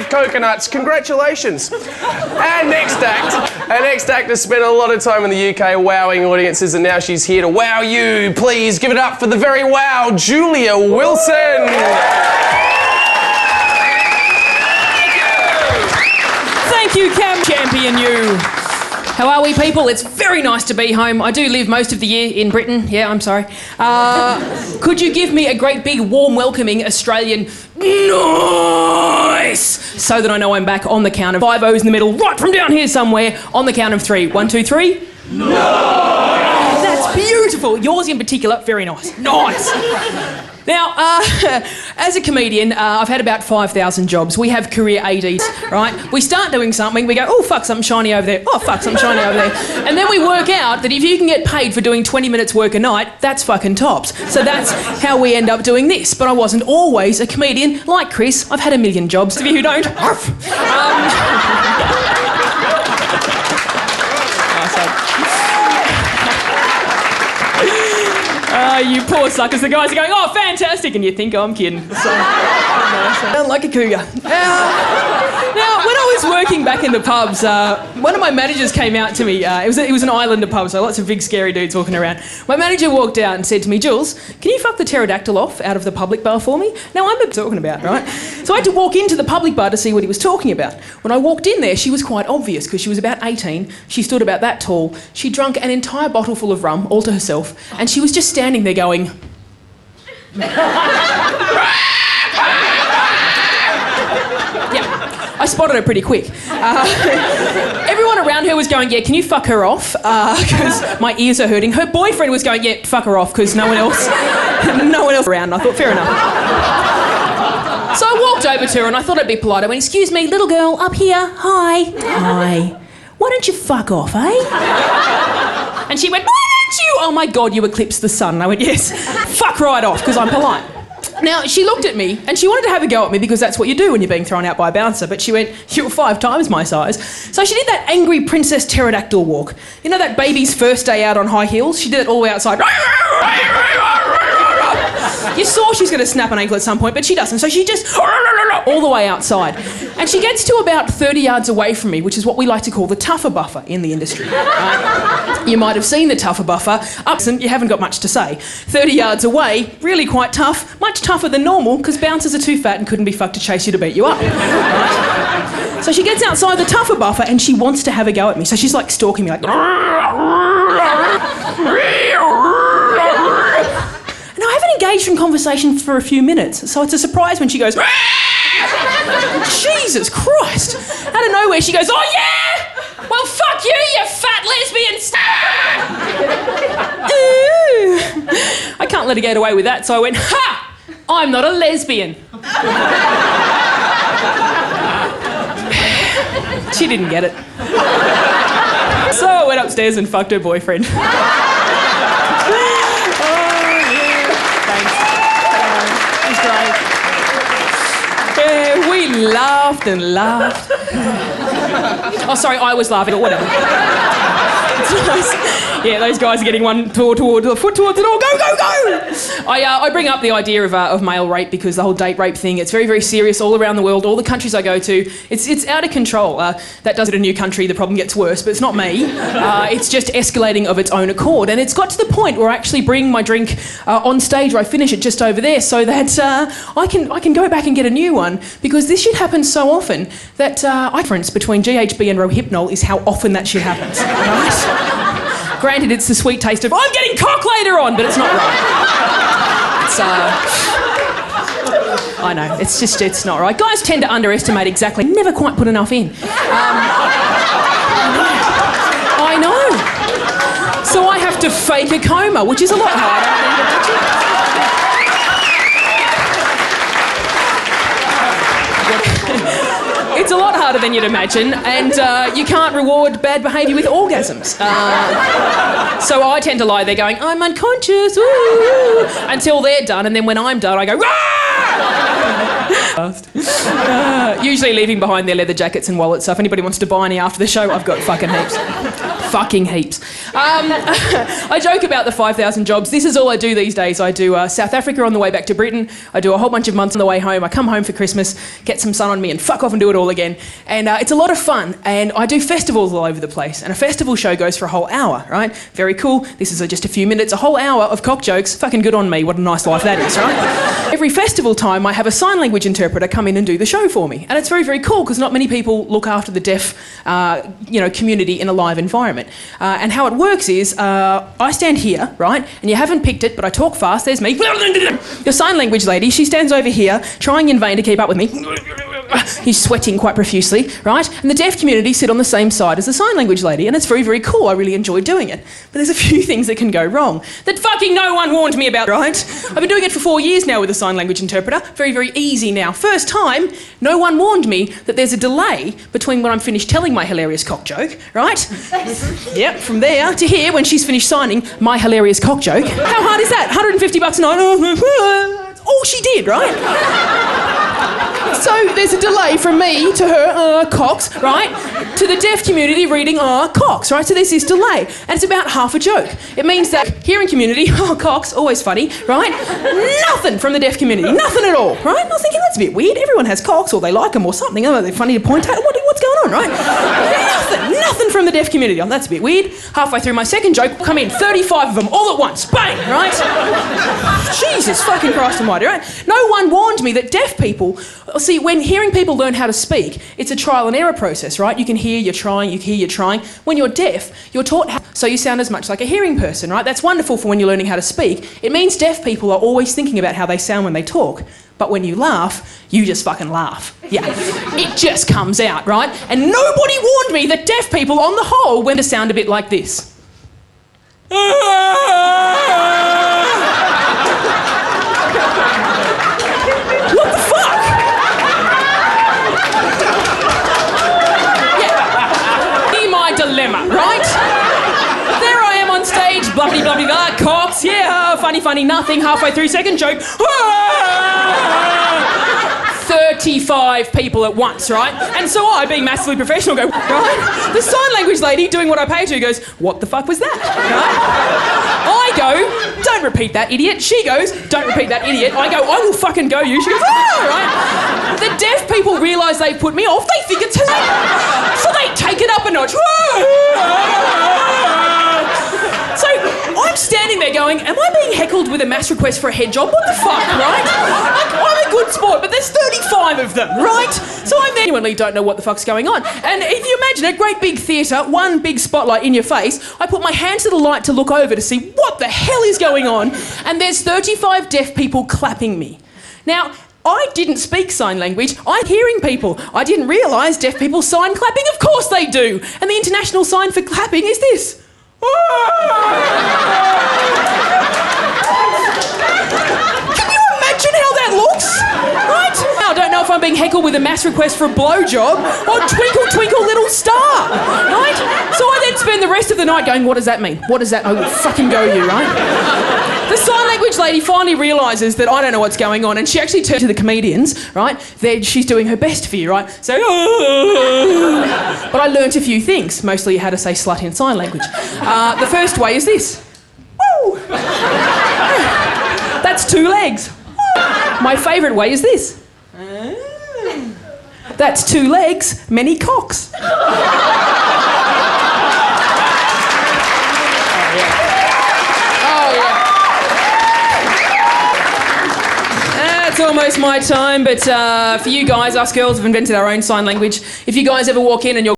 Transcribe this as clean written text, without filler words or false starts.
with coconuts. Congratulations. Our next act has spent a lot of time in the UK wowing audiences, and now she's here to wow you. Please give it up for the very wow, Julia Wilson. Thank you, Cam. Champion you. How are we, people? It's very nice to be home. I do live most of the year in Britain. Yeah, I'm sorry. Could you give me a great big warm welcoming Australian nice so that I know I'm back on the count of 5 O's in the middle, right from down here somewhere, on the count of 3. 1, 2, 3. No! That's beautiful. Yours in particular, very nice. Nice. Now, as a comedian, I've had about 5,000 jobs. We have career ADs, right? We start doing something, we go, oh, fuck, something shiny over there. Oh, fuck, something shiny over there. And then we work out that if you can get paid for doing 20 minutes work a night, that's fucking tops. So that's how we end up doing this. But I wasn't always a comedian. Like Chris, I've had a million jobs. To you who don't, you poor suckers. The guys are going, oh, fantastic, and you think I'm kidding. So, sound like a cougar. Now, when I was working back in the pubs, one of my managers came out to me. It was an Islander pub, so lots of big scary dudes walking around. My manager walked out and said to me, Jules, can you fuck the pterodactyl off out of the public bar for me? Now, I'm not talking about, right? So I had to walk into the public bar to see what he was talking about. When I walked in there, she was quite obvious because she was about 18. She stood about that tall. She drank an entire bottle full of rum, all to herself, and she was just standing there going... Yeah, I spotted her pretty quick. Everyone around her was going, yeah, can you fuck her off? Because my ears are hurting. Her boyfriend was going, yeah, fuck her off, because no one else around. And I thought, fair enough. So I walked over to her and I thought I'd be polite. I went, excuse me, little girl, up here. Hi. Hi. Why don't you fuck off, eh? And she went, why don't you? Oh my God, you eclipsed the sun. And I went, yes, fuck right off, because I'm polite. Now, she looked at me and she wanted to have a go at me because that's what you do when you're being thrown out by a bouncer, but she went, you're 5 times my size. So she did that angry princess pterodactyl walk. You know that baby's first day out on high heels? She did it all the way outside. You saw she's going to snap an ankle at some point, but she doesn't. So she just all the way outside. And she gets to about 30 yards away from me, which is what we like to call the tougher buffer in the industry. Right? You might have seen the tougher buffer. You haven't got much to say. 30 yards away, really quite tough, much tougher than normal, because bouncers are too fat and couldn't be fucked to chase you to beat you up. Right? So she gets outside the tougher buffer and she wants to have a go at me. So she's like stalking me like... And I haven't engaged in conversation for a few minutes, so it's a surprise when she goes... Jesus Christ! Out of nowhere she goes, oh yeah! Well, fuck you, you fat lesbian! I can't let her get away with that, so I went, ha! I'm not a lesbian. She didn't get it. So I went upstairs and fucked her boyfriend. We laughed and laughed. Oh, sorry, I was laughing, but whatever. It's nice. Yeah, those guys are getting one foot towards the door. Go, go, go! I bring up the idea of male rape because the whole date rape thing, it's very, very serious all around the world. All the countries I go to, it's out of control. That does it in a new country, the problem gets worse, but it's not me. It's just escalating of its own accord. And it's got to the point where I actually bring my drink on stage, where I finish it just over there, so that I can go back and get a new one, because this shit happens so often that the difference between GHB and Rohypnol is how often that shit happens. Right? Granted, it's the sweet taste of, I'm getting cock later on, but it's not right. It's, I know, it's not right. Guys tend to underestimate exactly, never quite put enough in. I know. So I have to fake a coma, which is a lot harder. It's a lot harder than you'd imagine, and you can't reward bad behaviour with orgasms. So I tend to lie there going, I'm unconscious, ooh, until they're done, and then when I'm done, I go, usually leaving behind their leather jackets and wallets, so if anybody wants to buy any after the show, I've got fucking heaps. Fucking heaps. I joke about the 5,000 jobs. This is all I do these days. I do South Africa on the way back to Britain. I do a whole bunch of months on the way home. I come home for Christmas, get some sun on me and fuck off and do it all again. And it's a lot of fun. And I do festivals all over the place. And a festival show goes for a whole hour, right? Very cool. This is just a few minutes, a whole hour of cock jokes. Fucking good on me. What a nice life that is, right? Every festival time, I have a sign language interpreter come in and do the show for me. And it's very, very cool because not many people look after the deaf, community in a live environment. And how it works is, I stand here, right? And you haven't picked it, but I talk fast. There's me. The sign language lady, she stands over here, trying in vain to keep up with me. He's sweating quite profusely, right? And the deaf community sit on the same side as the sign language lady, and it's very, very cool. I really enjoy doing it. But there's a few things that can go wrong that fucking no one warned me about, right? I've been doing it for 4 years now with a sign language interpreter. Very, very easy now. First time, no one warned me that there's a delay between when I'm finished telling my hilarious cock joke, right? Yep, from there to here when she's finished signing my hilarious cock joke. How hard is that? $150 a night. All she did, right? So there's a delay from me to her, cocks, right? To the deaf community reading, cocks, right? So there's this delay. And it's about half a joke. It means that hearing community, cocks, always funny, right? Nothing from the deaf community. Nothing at all, right? And I was thinking, that's a bit weird. Everyone has cocks or they like them or something. Oh, they're funny to point at. What's going on, right? Nothing from the deaf community. Oh, that's a bit weird. Halfway through my second joke, come in 35 of them all at once. Bang, right? Jesus fucking Christ almighty, right? No one warned me that deaf people... See, when hearing people learn how to speak, it's a trial and error process, right? You can hear, you're trying, you hear, you're trying. When you're deaf, you're taught how... So you sound as much like a hearing person, right? That's wonderful for when you're learning how to speak. It means deaf people are always thinking about how they sound when they talk. But when you laugh, you just fucking laugh. Yeah, it just comes out, right? And nobody warned me that deaf people, on the whole, went to sound a bit like this. What the fuck? Yeah. Be my dilemma, right? There I am on stage, blah, blah, blah, blah, cocks, yeah, funny, funny, nothing, halfway through second joke. 35 people at once, right? And so I, being massively professional, go, right? The sign language lady doing what I pay to goes, what the fuck was that, right? I go, don't repeat that, idiot. She goes, don't repeat that, idiot. I go, I will fucking go you. She goes, right? The deaf people realise they've put me off. They think it's hilarious. So they take it up a notch. So I'm standing there going, am I being heckled with a mass request for a head job? What the fuck, right? Like, I'm a good sport, but there's 35 of them, right? So I genuinely don't know what the fuck's going on. And if you imagine a great big theatre, one big spotlight in your face, I put my hand to the light to look over to see what the hell is going on, and there's 35 deaf people clapping me. Now, I didn't speak sign language. I'm hearing people. I didn't realise deaf people sign clapping. Of course they do. And the international sign for clapping is this. Can you imagine how that looks? Right? I don't know if I'm being heckled with a mass request for a blowjob or twinkle, twinkle, little star. Right? So I then spend the rest of the night going, what does that mean? What does that... Oh, fucking go you, right? The sign language lady finally realises that I don't know what's going on, and she actually turned to the comedians, right? She's doing her best for you, right? So, but I learnt a few things, mostly how to say slut in sign language. The first way is this. Woo! That's 2 legs. My favourite way is this. That's 2 legs, many cocks. It's almost my time, but for you guys, us girls have invented our own sign language. If you guys ever walk in and you're